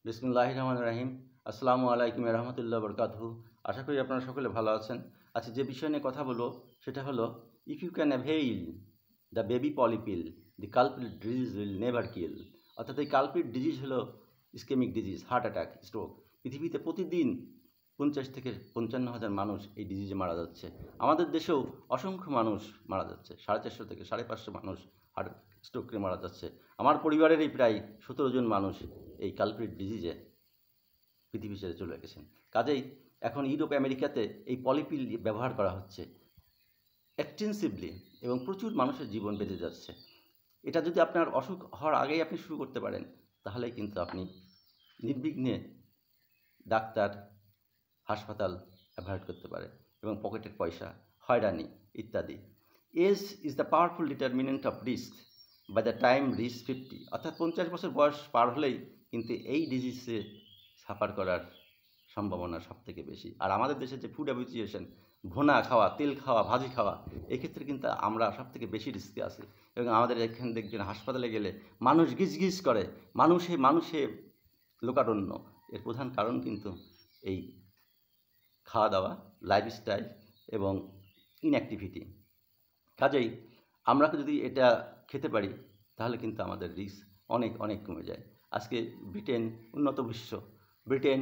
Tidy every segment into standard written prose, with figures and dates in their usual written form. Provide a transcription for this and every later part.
বিসমিল্লাহির রহমানির রহিম। আসসালামু আলাইকুম ওয়া রাহমাতুল্লাহি ওয়া বারাকাতুহু। আশা করি আপনারা সকলে ভালো আছেন। আজকে যে বিষয় নিয়ে কথা বলবো সেটা হলো, if you can avail the baby polypill, the culprit disease will never kill. অর্থাৎ এই কালপ্রিট ডিজিজ হলো ischemic disease, heart attack, stroke. পৃথিবীতে প্রতিদিন 50 থেকে 55,000 মানুষ এই ডিজিজে মারা যাচ্ছে। আমাদের দেশেও অসংখ্য মানুষ মারা যাচ্ছে, 450 থেকে 550 মানুষ হার্ট স্ট্রোকে মারা যাচ্ছে। আমার পরিবারেরই প্রায় 17 জন মানুষ এই কালপ্রিট ডিজিজে পৃথিবী ছেড়ে চলে গেছেন। কাজেই এখন ইউরোপ আমেরিকাতে এই পলিপিল ব্যবহার করা হচ্ছে এক্সটেন্সিভলি এবং প্রচুর মানুষের জীবন বেঁচে যাচ্ছে। এটা যদি আপনার অসুখ হওয়ার আগেই আপনি শুরু করতে পারেন, তাহলেই কিন্তু আপনি নির্বিঘ্নে ডাক্তার, হাসপাতাল অ্যাভয়েড করতে পারেন এবং পকেটের পয়সা, হয়রানি ইত্যাদি। Age is the powerful determinant of risk by the time reach 50। অর্থাৎ 50 বছর বয়স পার হলেই কিন্তু এই ডিজিজে সাফার করার সম্ভাবনা সবথেকে বেশি। আর আমাদের দেশে যে ফুড অ্যাবিউজিয়েশন, ভুনা খাওয়া, তেল খাওয়া, ভাজি খাওয়া, এক্ষেত্রে কিন্তু আমরা সবথেকে বেশি রিস্কে আছি। এবং আমাদের এখানে দেখবেন হাসপাতালে গেলে মানুষ গিজ করে, মানুষে লোকারণ্য। এর প্রধান কারণ কিন্তু এই খাওয়া দাওয়া, লাইফস্টাইল এবং ইনঅ্যাক্টিভিটি। কাজেই আমরা যদি এটা খেতে পারি তাহলে কিন্তু আমাদের রিস্ক অনেক অনেক কমে যায়। আজকে ব্রিটেন, উন্নত বিশ্ব, ব্রিটেন,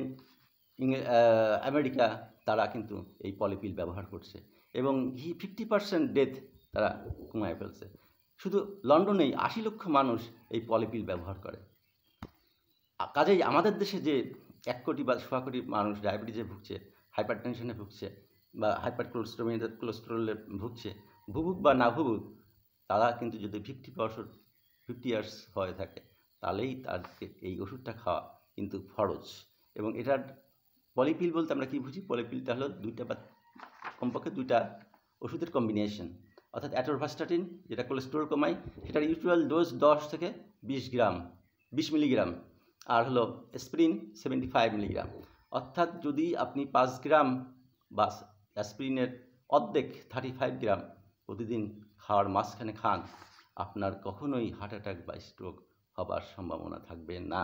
আমেরিকা, তারা কিন্তু এই পলিপিল ব্যবহার করছে এবং 50% ডেথ তারা কমায় ফেলছে। শুধু লন্ডনেই 80 লক্ষ মানুষ এই পলিপিল ব্যবহার করে। কাজেই আমাদের দেশে যে 1 কোটি বা 1.25 কোটি মানুষ ডায়াবেটিসে ভুগছে, হাইপার টেনশনে ভুগছে বা হাইপার কোলেস্টেরলে ভুগছে, ভুগুক বা না ভুগুক, তারা কিন্তু যদি 50 ইয়ার্স হয়ে থাকে তাহলেই তাদেরকে এই ওষুধটা খাওয়া কিন্তু ফরজ। এবং এটার পলিপিল বলতে আমরা কী বুঝি? পলিপিলটা হলো 2টা বা কমপক্ষে 2টা ওষুধের কম্বিনেশন। অর্থাৎ অ্যাটোরভাস্টাটিন, যেটা কোলেস্টেরল কমায়, সেটার ইউজুয়াল ডোজ 10 থেকে 20 মিলিগ্রাম, আর হলো অ্যাসপিরিন 75 মিলিগ্রাম। অর্থাৎ যদি আপনি 5 গ্রাম বা অ্যাসপিরিনের অর্ধেক 35 গ্রাম প্রতিদিন খাওয়ার মাঝখানে খান, আপনার কখনোই হার্ট অ্যাটাক বা স্ট্রোক হবার সম্ভাবনা থাকবে না।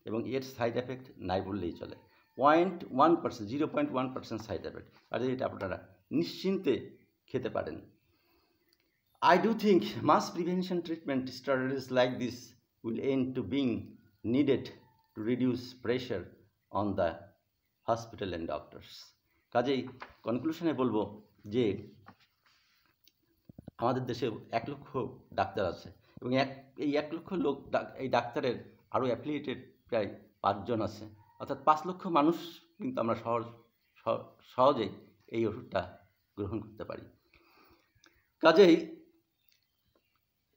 এবং এর সাইড এফেক্ট নাই বললেই চলে। 0.1% সাইড এফেক্ট, আর এটা আপনারা নিশ্চিন্তে খেতে পারেন। I do think mass prevention treatment strategies like this will end to being needed to reduce pressure on the hospital and doctors. কাজেই কনক্লুশনে বলবো যে আমাদের দেশে 1 লক্ষ ডাক্তার আছে এবং এই 1 লক্ষ লোক, এই ডাক্তারের আরও অ্যাফিলিয়েটেড প্রায় 5 জন আছে। অর্থাৎ 5 লক্ষ মানুষ কিন্তু আমরা সহজেই এই ওষুধটা গ্রহণ করতে পারি। কাজেই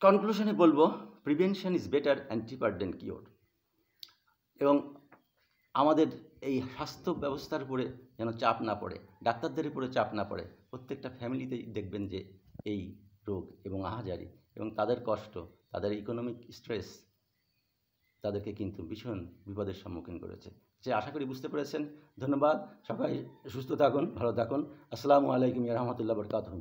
কনক্লুশনে বলবো, prevention is better and cheaper then cure. এবং আমাদের এই স্বাস্থ্য ব্যবস্থার উপরে যেন চাপ না পড়ে, ডাক্তারদের উপরে চাপ না পড়ে। প্রত্যেকটা ফ্যামিলিতেই দেখবেন যে এই রোগ এবং আহাজারি এবং তাদের কষ্ট, তাদের ইকোনমিক স্ট্রেস তাদেরকে কিন্তু ভীষণ বিপদের সম্মুখীন করেছে। যে আশা করি বুঝতে পেরেছেন। ধন্যবাদ। সবাই সুস্থ থাকুন, ভালো থাকুন। আসসালামু আলাইকুম ওয়া রাহমাতুল্লাহি ওয়া বারাকাতুহু।